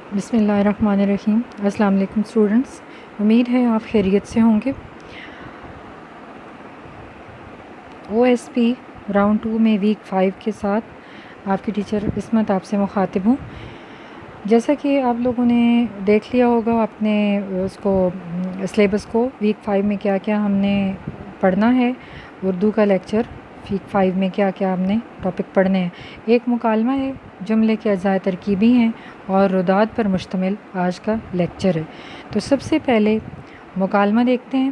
بسم اللہ الرحمن الرحیم۔ السلام علیکم اسٹوڈنٹس، امید ہے آپ خیریت سے ہوں گے۔ OSP راؤنڈ 2 میں ویک 5 کے ساتھ آپ کی ٹیچر عصمت آپ سے مخاطب ہوں۔ جیسا کہ آپ لوگوں نے دیکھ لیا ہوگا اپنے اس کو سلیبس کو، ویک 5 میں کیا کیا ہم نے پڑھنا ہے، اردو کا لیکچر ویک 5 میں کیا کیا ہم نے ٹاپک پڑھنے ہیں۔ ایک مکالمہ ہے، جملے کے اجزاء ترکیبی ہیں اور رداد پر مشتمل آج کا لیکچر ہے۔ تو سب سے پہلے مکالمہ دیکھتے ہیں۔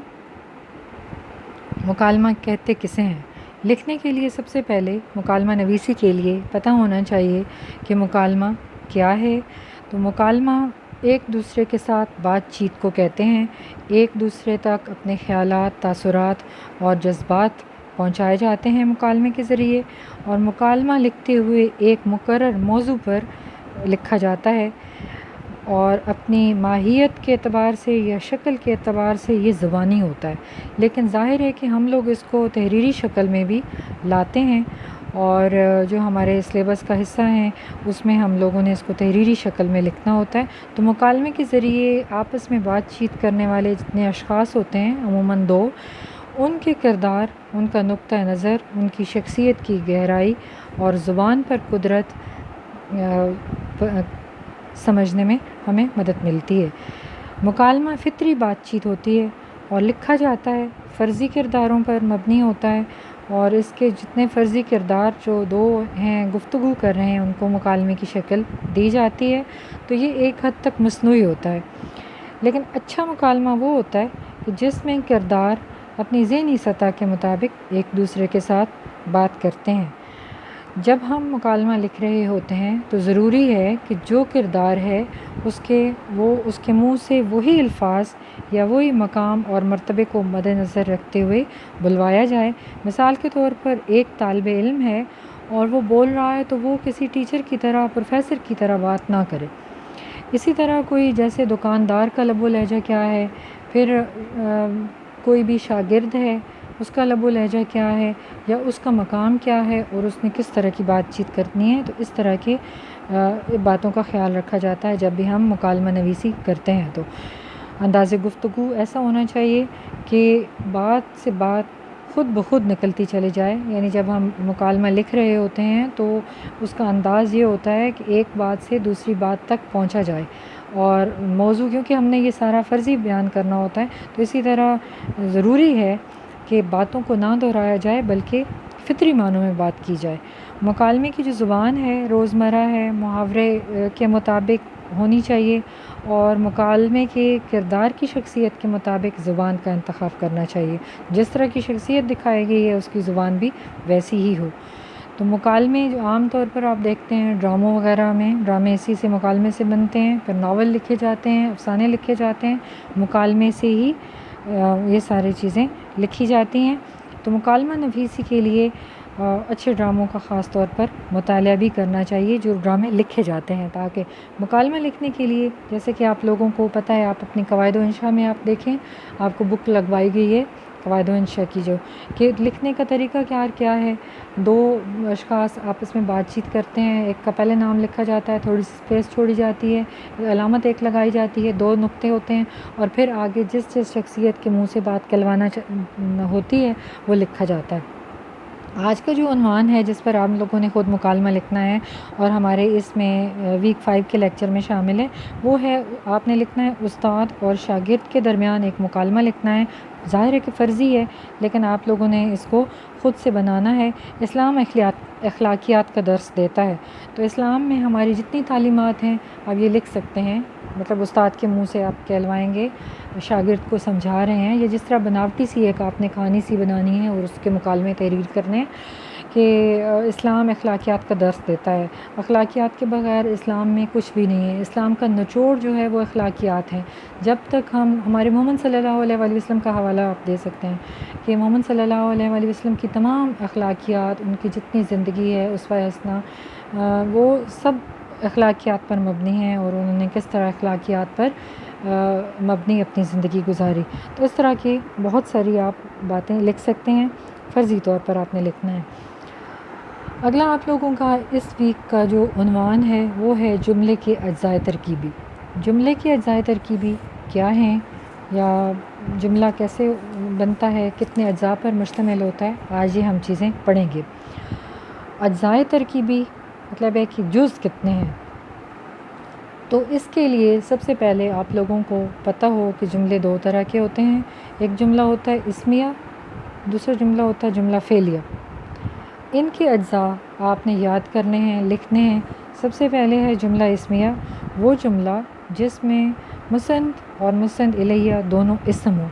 مکالمہ کہتے کسے ہیں؟ لکھنے کے لیے سب سے پہلے مکالمہ نویسی کے لیے پتہ ہونا چاہیے کہ مکالمہ کیا ہے۔ تو مکالمہ ایک دوسرے کے ساتھ بات چیت کو کہتے ہیں، ایک دوسرے تک اپنے خیالات، تاثرات اور جذبات پہنچائے جاتے ہیں مکالمے کے ذریعے، اور مکالمہ لکھتے ہوئے ایک مقرر موضوع پر لکھا جاتا ہے، اور اپنی ماہیت کے اعتبار سے یا شکل کے اعتبار سے یہ زبانی ہوتا ہے، لیکن ظاہر ہے کہ ہم لوگ اس کو تحریری شکل میں بھی لاتے ہیں، اور جو ہمارے سلیبس کا حصہ ہیں اس میں ہم لوگوں نے اس کو تحریری شکل میں لکھنا ہوتا ہے۔ تو مکالمے کے ذریعے آپس میں بات چیت کرنے والے جتنے اشخاص ہوتے ہیں، عموماً 2، ان کے کردار، ان کا نقطہ نظر، ان کی شخصیت کی گہرائی اور زبان پر قدرت سمجھنے میں ہمیں مدد ملتی ہے۔ مکالمہ فطری بات چیت ہوتی ہے اور لکھا جاتا ہے، فرضی کرداروں پر مبنی ہوتا ہے، اور اس کے جتنے فرضی کردار جو 2 ہیں گفتگو کر رہے ہیں ان کو مکالمے کی شکل دی جاتی ہے، تو یہ ایک حد تک مصنوعی ہوتا ہے۔ لیکن اچھا مکالمہ وہ ہوتا ہے کہ جس میں کردار اپنی ذہنی سطح کے مطابق ایک دوسرے کے ساتھ بات کرتے ہیں۔ جب ہم مکالمہ لکھ رہے ہوتے ہیں تو ضروری ہے کہ جو کردار ہے اس کے منہ سے وہی الفاظ یا وہی مقام اور مرتبے کو مد نظر رکھتے ہوئے بلوایا جائے۔ مثال کے طور پر ایک طالب علم ہے اور وہ بول رہا ہے تو وہ کسی ٹیچر کی طرح، پروفیسر کی طرح بات نہ کرے۔ اسی طرح کوئی جیسے دکاندار کا لب و لہجہ کیا ہے، پھر کوئی بھی شاگرد ہے اس کا لب و لہجہ کیا ہے، یا اس کا مقام کیا ہے اور اس نے کس طرح کی بات چیت کرنی ہے، تو اس طرح کی باتوں کا خیال رکھا جاتا ہے جب بھی ہم مکالمہ نویسی کرتے ہیں۔ تو انداز گفتگو ایسا ہونا چاہیے کہ بات سے بات خود بخود نکلتی چلی جائے، یعنی جب ہم مکالمہ لکھ رہے ہوتے ہیں تو اس کا انداز یہ ہوتا ہے کہ ایک بات سے دوسری بات تک پہنچا جائے، اور موضوع کیونکہ ہم نے یہ سارا فرضی بیان کرنا ہوتا ہے تو اسی طرح ضروری ہے کہ باتوں کو نہ دہرایا جائے بلکہ فطری معنوں میں بات کی جائے۔ مکالمے کی جو زبان ہے روزمرہ ہے، محاورے کے مطابق ہونی چاہیے، اور مکالمے کے کردار کی شخصیت کے مطابق زبان کا انتخاب کرنا چاہیے۔ جس طرح کی شخصیت دکھائی گئی ہے اس کی زبان بھی ویسی ہی ہو۔ تو مکالمے جو عام طور پر آپ دیکھتے ہیں ڈراموں وغیرہ میں، ڈرامے اسی سے مکالمے سے بنتے ہیں، پھر ناول لکھے جاتے ہیں، افسانے لکھے جاتے ہیں، مکالمے سے ہی یہ ساری چیزیں لکھی جاتی ہیں۔ تو مکالمہ نویسی کے لیے اچھے ڈراموں کا خاص طور پر مطالعہ بھی کرنا چاہیے جو ڈرامے لکھے جاتے ہیں، تاکہ مکالمہ لکھنے کے لیے جیسے کہ آپ لوگوں کو پتہ ہے، آپ اپنی قواعد و انشاء میں آپ دیکھیں، آپ کو بک لگوائی گئی ہے قواعد و انشاء کی، جو کہ لکھنے کا طریقہ کیا ہے۔ 2 اشخاص آپس میں بات چیت کرتے ہیں، ایک کا پہلے نام لکھا جاتا ہے، تھوڑی سی اسپیس چھوڑی جاتی ہے، علامت ایک لگائی جاتی ہے، 2 نقطے ہوتے ہیں، اور پھر آگے جس شخصیت کے منہ سے بات کہلوانا ہوتی ہے وہ لکھا جاتا ہے۔ آج کا جو عنوان ہے جس پر آپ لوگوں نے خود مکالمہ لکھنا ہے اور ہمارے اس میں ویک 5 کے لیکچر میں شامل ہے، وہ ہے آپ نے لکھنا ہے استاد اور شاگرد کے درمیان ایک مکالمہ لکھنا ہے۔ ظاہر ہے کہ فرضی ہے لیکن آپ لوگوں نے اس کو خود سے بنانا ہے۔ اسلام اخلاقیات کا درس دیتا ہے، تو اسلام میں ہماری جتنی تعلیمات ہیں آپ یہ لکھ سکتے ہیں، مطلب استاد کے منہ سے آپ کہلوائیں گے، شاگرد کو سمجھا رہے ہیں، یا جس طرح بناوٹی سی ایک آپ نے کہانی سی بنانی ہے اور اس کے مکالمے تحریر کرنے ہیں کہ اسلام اخلاقیات کا درس دیتا ہے۔ اخلاقیات کے بغیر اسلام میں کچھ بھی نہیں ہے۔ اسلام کا نچوڑ جو ہے وہ اخلاقیات ہیں۔ جب تک ہم ہمارے محمد صلی اللہ علیہ وآلہ وسلم کا حوالہ آپ دے سکتے ہیں کہ محمد صلی اللہ علیہ وآلہ وسلم کی تمام اخلاقیات، ان کی جتنی زندگی ہے اسوہ حسنہ، وہ سب اخلاقیات پر مبنی ہیں، اور انہوں نے کس طرح اخلاقیات پر مبنی اپنی زندگی گزاری۔ تو اس طرح کی بہت ساری آپ باتیں لکھ سکتے ہیں، فرضی طور پر آپ نے لکھنا ہے۔ اگلا آپ لوگوں کا اس ویک کا جو عنوان ہے وہ ہے جملے کے اجزاء ترکیبی۔ جملے کی اجزائے ترکیبی کیا ہیں یا جملہ کیسے بنتا ہے، کتنے اجزاء پر مشتمل ہوتا ہے، آج یہ ہم چیزیں پڑھیں گے۔ اجزائے ترکیبی مطلب ہے کہ جز کتنے ہیں۔ تو اس کے لیے سب سے پہلے آپ لوگوں کو پتہ ہو کہ جملے دو طرح کے ہوتے ہیں، ایک جملہ ہوتا ہے اسمیہ، دوسرا جملہ ہوتا ہے جملہ فعلیہ۔ ان کے اجزاء آپ نے یاد کرنے ہیں، لکھنے ہیں۔ سب سے پہلے ہے جملہ اسمیہ، وہ جملہ جس میں مسند اور مسند الیہ دونوں اسم ہوں۔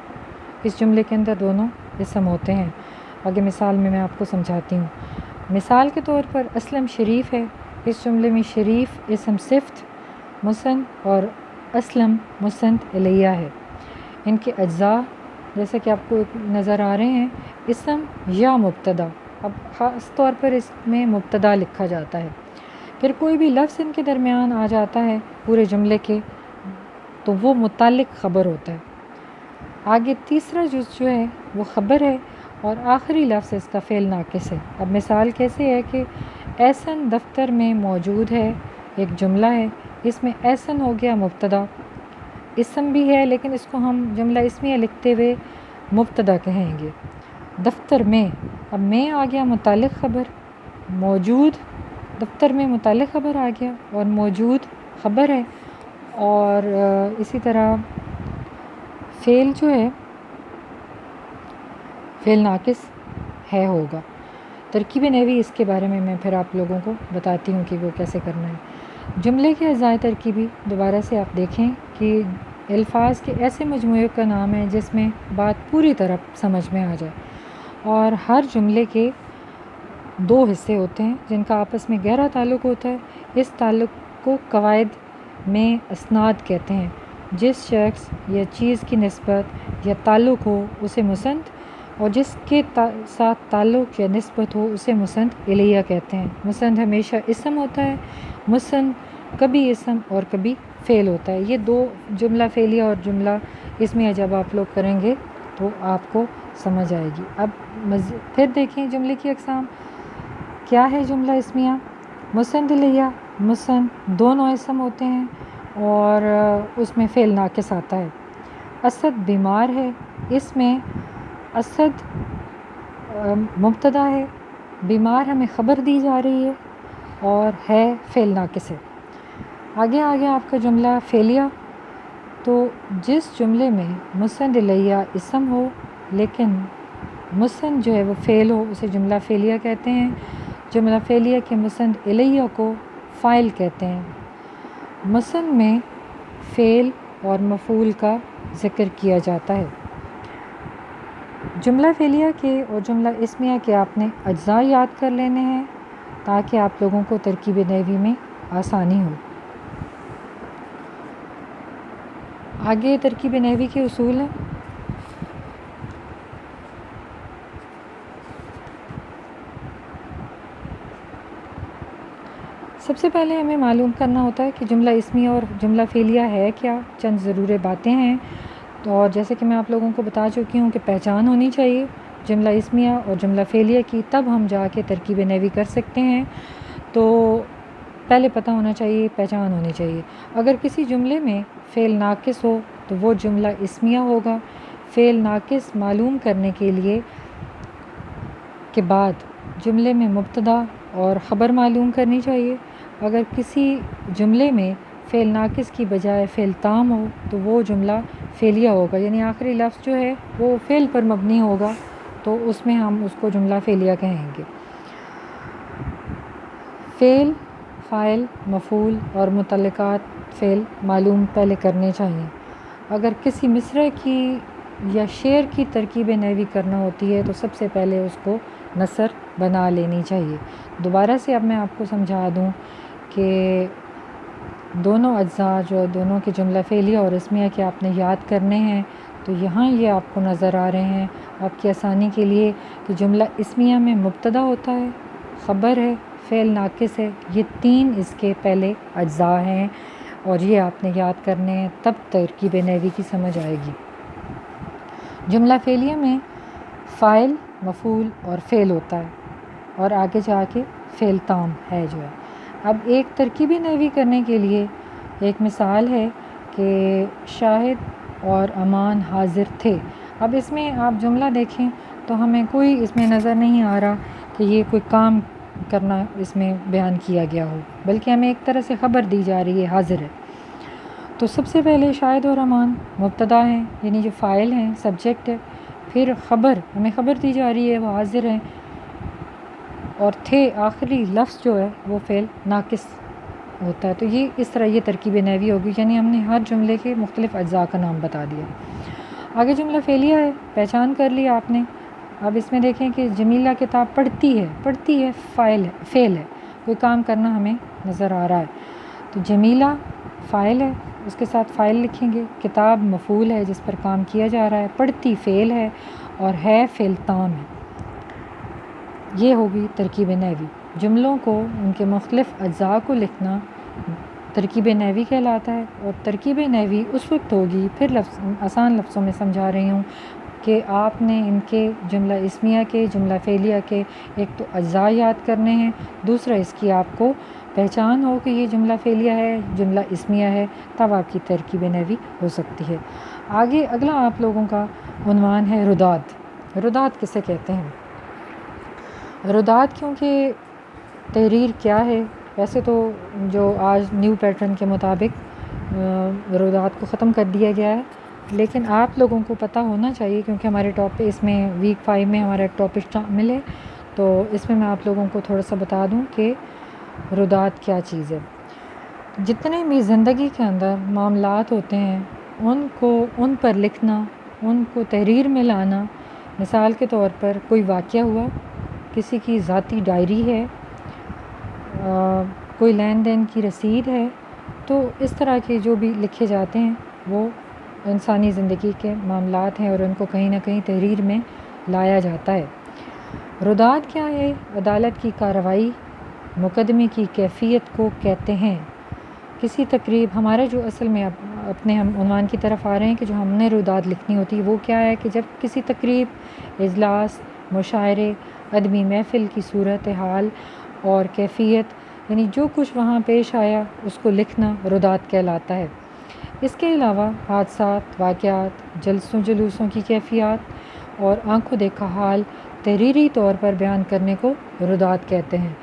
اس جملے کے اندر دونوں اسم ہوتے ہیں۔ آگے مثال میں آپ کو سمجھاتی ہوں۔ مثال کے طور پر اسلم شریف ہے، اس جملے میں شریف اسم صفت مسند اور اسلم مسند الیہ ہے۔ ان کے اجزاء جیسے کہ آپ کو نظر آ رہے ہیں، اسم یا مبتدا۔ اب خاص طور پر اس میں مبتدا لکھا جاتا ہے، پھر کوئی بھی لفظ ان کے درمیان آ جاتا ہے پورے جملے کے تو وہ متعلق خبر ہوتا ہے۔ آگے تیسرا جز جو ہے وہ خبر ہے اور آخری لفظ اس کا فعل ناقص ہے۔ اب مثال کیسے ہے کہ ایسن دفتر میں موجود ہے، ایک جملہ ہے، اس میں ایسن ہو گیا مبتدا، اسم بھی ہے لیکن اس کو ہم جملہ اسمیہ لکھتے ہوئے مبتدا کہیں گے۔ دفتر میں، اب میں آ گیا متعلق خبر، موجود دفتر میں متعلق خبر آ گیا اور موجود خبر ہے۔ اور اسی طرح فعل جو ہے فعل ناقص ہے ہوگا۔ ترکیب نحوی اس کے بارے میں پھر آپ لوگوں کو بتاتی ہوں کہ وہ کیسے کرنا ہے۔ جملے کے اجزائے ترکیبی دوبارہ سے آپ دیکھیں کہ الفاظ کے ایسے مجموعے کا نام ہے جس میں بات پوری طرح سمجھ میں آ جائے، اور ہر جملے کے دو حصے ہوتے ہیں جن کا آپس میں گہرا تعلق ہوتا ہے۔ اس تعلق کو قواعد میں اسناد کہتے ہیں۔ جس شخص یا چیز کی نسبت یا تعلق ہو اسے مسند، اور جس کے ساتھ تعلق یا نسبت ہو اسے مسند الیہ کہتے ہیں۔ مسند ہمیشہ اسم ہوتا ہے، مسند کبھی اسم اور کبھی فعل ہوتا ہے۔ یہ دو جملہ فعلیہ اور جملہ اسمیہ جب آپ لوگ کریں گے تو آپ کو سمجھ آئے گی۔ اب پھر دیکھیں جملے کی اقسام کیا ہے۔ جملہ اسمیہ مسند الیہ، مسند دونوں اسم ہوتے ہیں اور اس میں فعل ناقص آتا ہے۔ اسد بیمار ہے، اس میں اسد مبتدا ہے، بیمار ہمیں خبر دی جا رہی ہے اور ہے فعل ناقص ہے۔ آگے آپ کا جملہ فعلیہ، تو جس جملے میں مسند الیہ اسم ہو لیکن مسند جو ہے وہ فعل ہو اسے جملہ فعلیہ کہتے ہیں۔ جملہ فعلیہ کے مسند الیہ کو فاعل کہتے ہیں۔ مسند میں فعل اور مفعول کا ذکر کیا جاتا ہے۔ جملہ فعلیہ کے اور جملہ اسمیہ کے آپ نے اجزاء یاد کر لینے ہیں تاکہ آپ لوگوں کو ترکیب نحوی میں آسانی ہو۔ آگے ترکیب نحوی کے اصول ہیں۔ سب سے پہلے ہمیں معلوم کرنا ہوتا ہے کہ جملہ اسمیہ اور جملہ فعلیہ ہے کیا، چند ضروری باتیں ہیں۔ اور جیسے کہ میں آپ لوگوں کو بتا چکی ہوں کہ پہچان ہونی چاہیے جملہ اسمیہ اور جملہ فعلیہ کی، تب ہم جا کے ترکیب نحوی کر سکتے ہیں۔ تو پہلے پتہ ہونا چاہیے، پہچان ہونی چاہیے۔ اگر کسی جملے میں فعل ناقص ہو تو وہ جملہ اسمیہ ہوگا۔ فعل ناقص معلوم کرنے کے لیے کے بعد جملے میں مبتدا اور خبر معلوم کرنی چاہیے۔ اگر کسی جملے میں فعل ناقص کی بجائے فعل تام ہو تو وہ جملہ فعلیہ ہوگا، یعنی آخری لفظ جو ہے وہ فعل پر مبنی ہوگا تو اس میں ہم اس کو جملہ فعلیہ کہیں گے۔ فعل، فاعل، مفعول اور متعلقات فعل معلوم پہلے کرنے چاہیے۔ اگر کسی مصرعے کی یا شعر کی ترکیب نحوی کرنا ہوتی ہے تو سب سے پہلے اس کو نثر بنا لینی چاہیے۔ دوبارہ سے اب میں آپ کو سمجھا دوں کہ دونوں اجزاء جو دونوں کے جملہ فعلیہ اور اسمیہ کے آپ نے یاد کرنے ہیں، تو یہاں یہ آپ کو نظر آ رہے ہیں آپ کی آسانی کے لیے کہ جملہ اسمیہ میں مبتدا ہوتا ہے، خبر ہے، فعل ناقص ہے، یہ تین اس کے پہلے اجزاء ہیں اور یہ آپ نے یاد کرنے ہیں، تب ترکیب نحوی کی سمجھ آئے گی۔ جملہ فعلیہ میں فاعل، مفعول اور فعل ہوتا ہے اور آگے جا کے فعل تام ہے جو ہے۔ اب ایک ترکیب نحوی کرنے کے لیے ایک مثال ہے کہ شاہد اور امان حاضر تھے. اب اس میں آپ جملہ دیکھیں تو ہمیں کوئی اس میں نظر نہیں آ رہا کہ یہ کوئی کام کرنا اس میں بیان کیا گیا ہو، بلکہ ہمیں ایک طرح سے خبر دی جا رہی ہے، حاضر ہے. تو سب سے پہلے شاہد اور امان مبتدا ہیں، یعنی جو فاعل ہیں، سبجیکٹ ہے. پھر خبر، ہمیں خبر دی جا رہی ہے، وہ حاضر ہیں. اور تھے آخری لفظ جو ہے وہ فعل ناقص ہوتا ہے. تو یہ اس طرح یہ ترکیب نحوی ہوگی، یعنی ہم نے ہر جملے کے مختلف اجزاء کا نام بتا دیا. آگے جملہ فعلیہ ہے، پہچان کر لیا آپ نے. اب اس میں دیکھیں کہ جمیلہ کتاب پڑھتی ہے. پڑھتی ہے فعل ہے، کوئی کام کرنا ہمیں نظر آ رہا ہے. تو جمیلہ فاعل ہے، اس کے ساتھ فاعل لکھیں گے. کتاب مفعول ہے جس پر کام کیا جا رہا ہے. پڑھتی فعل ہے اور ہے فعل تام ہے. یہ ہوگی ترکیب نحوی. جملوں کو ان کے مختلف اجزاء کو لکھنا ترکیب نحوی کہلاتا ہے. اور ترکیب نحوی اس وقت ہوگی، پھر آسان لفظوں میں سمجھا رہی ہوں، کہ آپ نے ان کے جملہ اسمیہ کے، جملہ فعلیہ کے ایک تو اجزاء یاد کرنے ہیں، دوسرا اس کی آپ کو پہچان ہو کہ یہ جملہ فعلیہ ہے، جملہ اسمیہ ہے، تب آپ کی ترکیب نحوی ہو سکتی ہے. آگے اگلا آپ لوگوں کا عنوان ہے رداد. رداد کسے کہتے ہیں؟ رداد کیونکہ تحریر کیا ہے؟ ویسے تو جو آج نیو پیٹرن کے مطابق رداد کو ختم کر دیا گیا ہے، لیکن آپ لوگوں کو پتہ ہونا چاہیے، کیونکہ ہمارے ٹاپک اس میں ویک 5 میں ہمارا ایک ٹاپک شامل ہے، تو اس میں آپ لوگوں کو تھوڑا سا بتا دوں کہ رداد کیا چیز ہے. جتنے بھی زندگی کے اندر معاملات ہوتے ہیں ان پر لکھنا، ان کو تحریر میں لانا. مثال کے طور پر کوئی واقعہ ہوا، کسی کی ذاتی ڈائری ہے، کوئی لین دین کی رسید ہے، تو اس طرح کے جو بھی لکھے جاتے ہیں وہ انسانی زندگی کے معاملات ہیں اور ان کو کہیں نہ کہیں تحریر میں لایا جاتا ہے. رداد کیا ہے؟ عدالت کی کارروائی، مقدمے کی کیفیت کو کہتے ہیں. کسی تقریب، ہمارے جو اصل میں اپنے ہم عنوان کی طرف آ رہے ہیں کہ جو ہم نے رداد لکھنی ہوتی ہے وہ کیا ہے کہ جب کسی تقریب، اجلاس، مشاعرے، ادبی محفل کی صورت حال اور کیفیت، یعنی جو کچھ وہاں پیش آیا اس کو لکھنا رداد کہلاتا ہے. اس کے علاوہ حادثات، واقعات، جلسوں جلوسوں کی کیفیات اور آنکھوں دیکھا حال تحریری طور پر بیان کرنے کو رداد کہتے ہیں.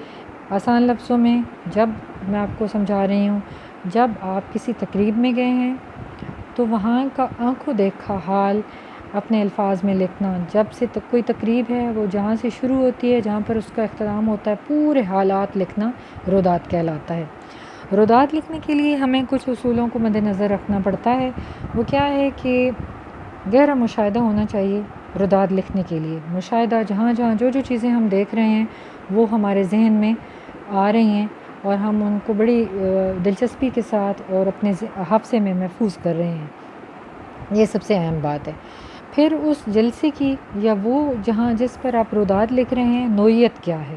آسان لفظوں میں جب میں آپ کو سمجھا رہی ہوں، جب آپ کسی تقریب میں گئے ہیں تو وہاں کا آنکھوں دیکھا حال اپنے الفاظ میں لکھنا. جب سے کوئی تقریب ہے وہ جہاں سے شروع ہوتی ہے، جہاں پر اس کا اختتام ہوتا ہے، پورے حالات لکھنا رداد کہلاتا ہے. رداد لکھنے کے لیے ہمیں کچھ اصولوں کو مد نظر رکھنا پڑتا ہے. وہ کیا ہے کہ گہرا مشاہدہ ہونا چاہیے رداد لکھنے کے لیے. مشاہدہ، جہاں جہاں جو چیزیں ہم دیکھ رہے ہیں وہ ہمارے ذہن میں آ رہی ہیں اور ہم ان کو بڑی دلچسپی کے ساتھ اور اپنے حافظے میں محفوظ کر رہے ہیں. یہ سب سے اہم بات ہے. پھر اس جلسے کی یا وہ جس پر آپ رداد لکھ رہے ہیں نوعیت کیا ہے.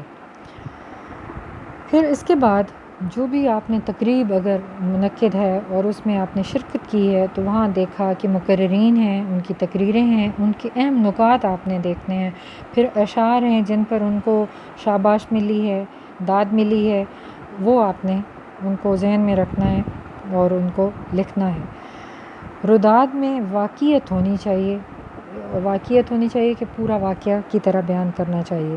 پھر اس کے بعد جو بھی آپ نے تقریب اگر منعقد ہے اور اس میں آپ نے شرکت کی ہے تو وہاں دیکھا کہ مقررین ہیں، ان کی تقریریں ہیں، ان کے اہم نکات آپ نے دیکھنے ہیں. پھر اشعار ہیں جن پر ان کو شاباش ملی ہے، داد ملی ہے، وہ آپ نے ان کو ذہن میں رکھنا ہے اور ان کو لکھنا ہے. رداد میں واقعیت ہونی چاہیے. واقعیت ہونی چاہیے کہ پورا واقعہ کی طرح بیان کرنا چاہیے،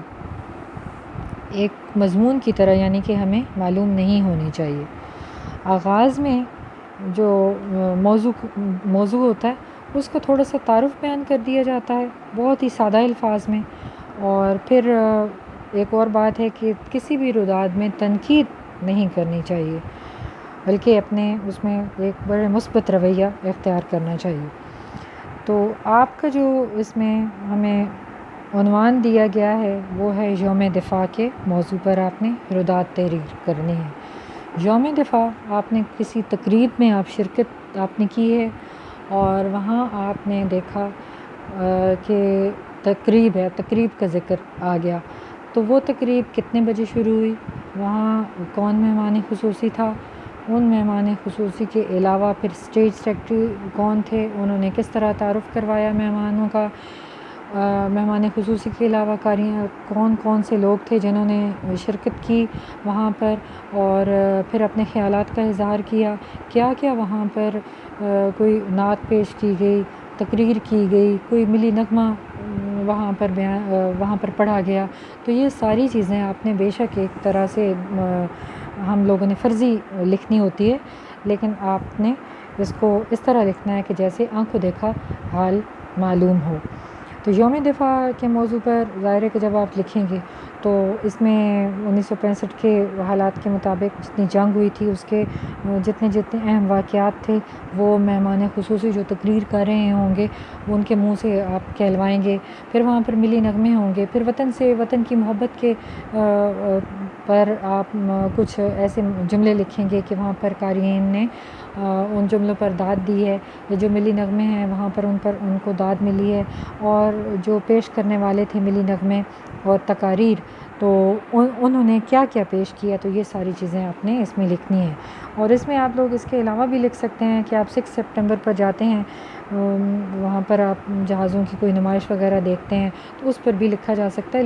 ایک مضمون کی طرح، یعنی کہ ہمیں معلوم نہیں ہونی چاہیے. آغاز میں جو موضوع ہوتا ہے اس کو تھوڑا سا تعارف بیان کر دیا جاتا ہے بہت ہی سادہ الفاظ میں. اور پھر ایک اور بات ہے کہ کسی بھی رداد میں تنقید نہیں کرنی چاہیے، بلکہ اپنے اس میں ایک بڑے مثبت رویہ اختیار کرنا چاہیے. تو آپ کا جو اس میں ہمیں عنوان دیا گیا ہے وہ ہے یوم دفاع کے موضوع پر آپ نے رداد تحریر کرنی ہے. یوم دفاع آپ نے کسی تقریب میں آپ شرکت آپ نے کی ہے اور وہاں آپ نے دیکھا کہ تقریب ہے، تقریب کا ذکر آ گیا. تو وہ تقریب کتنے بجے شروع ہوئی، وہاں کون مہمان خصوصی تھا، ان مہمان خصوصی کے علاوہ پھر اسٹیج سیکرٹری کون تھے، انہوں نے کس طرح تعارف کروایا مہمانوں کا، مہمان خصوصی کے علاوہ کون کون سے لوگ تھے جنہوں نے شرکت کی وہاں پر، اور پھر اپنے خیالات کا اظہار کیا، کیا کیا وہاں پر کوئی نعت پیش کی گئی، تقریر کی گئی، کوئی ملی نغمہ وہاں پر پڑھا گیا. تو یہ ساری چیزیں آپ نے بے شک ایک طرح سے ہم لوگوں نے فرضی لکھنی ہوتی ہے، لیکن آپ نے اس کو اس طرح لکھنا ہے کہ جیسے آنکھ کو دیکھا حال معلوم ہو. تو یوم دفاع کے موضوع پر ظاہر ہے کہ جب آپ لکھیں گے تو اس میں 1965 کے حالات کے مطابق جتنی جنگ ہوئی تھی اس کے جتنے اہم واقعات تھے وہ مہمان خصوصی جو تقریر کر رہے ہوں گے ان کے منہ سے آپ کہلوائیں گے. پھر وہاں پر ملی نغمے ہوں گے، پھر وطن کی محبت کے پر آپ کچھ ایسے جملے لکھیں گے کہ وہاں پر قارئین نے ان جملوں پر داد دی ہے، جو ملی نغمے ہیں وہاں پر ان کو داد ملی ہے، اور جو پیش کرنے والے تھے ملی نغمے اور تقاریر تو انہوں نے کیا کیا پیش کیا. تو یہ ساری چیزیں آپ نے اس میں لکھنی ہیں. اور اس میں آپ لوگ اس کے علاوہ بھی لکھ سکتے ہیں کہ آپ 6 سپٹمبر پر جاتے ہیں، وہاں پر آپ جہازوں کی کوئی نمائش وغیرہ دیکھتے ہیں تو اس پر بھی لکھا جا سکتا ہے.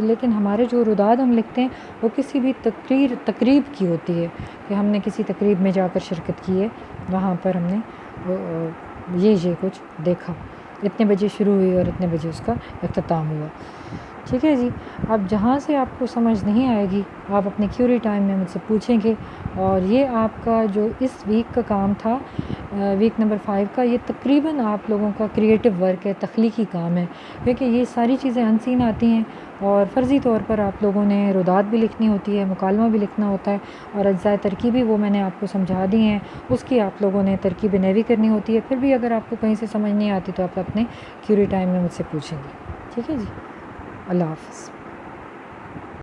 لیکن ہمارے جو روداد ہم لکھتے ہیں وہ کسی بھی تقریب کی ہوتی ہے کہ ہم نے کسی تقریب میں جا کر شرکت کی ہے، وہاں پر ہم نے یہ کچھ دیکھا، اتنے بجے شروع ہوئی اور اتنے بجے اس کا اختتام ہوا. ٹھیک ہے جی. اب جہاں سے آپ کو سمجھ نہیں آئے گی آپ اپنے کیوری ٹائم میں مجھ سے پوچھیں گے. اور یہ آپ کا جو اس ویک کا کام تھا، ویک نمبر 5 کا، یہ تقریباً آپ لوگوں کا کریٹو ورک ہے، تخلیقی کام ہے، کیونکہ یہ ساری چیزیں انسین آتی ہیں اور فرضی طور پر آپ لوگوں نے روداد بھی لکھنی ہوتی ہے، مکالمہ بھی لکھنا ہوتا ہے، اور اجزائے ترکیبی وہ میں نے آپ کو سمجھا دی ہیں، اس کی آپ لوگوں نے ترکیب نوی کرنی ہوتی ہے. پھر بھی اگر آپ کو کہیں سے سمجھ نہیں آتی تو آپ اپنے کیوری ٹائم میں مجھ سے پوچھیں گے. ٹھیک ہے جی. اللہ حافظ.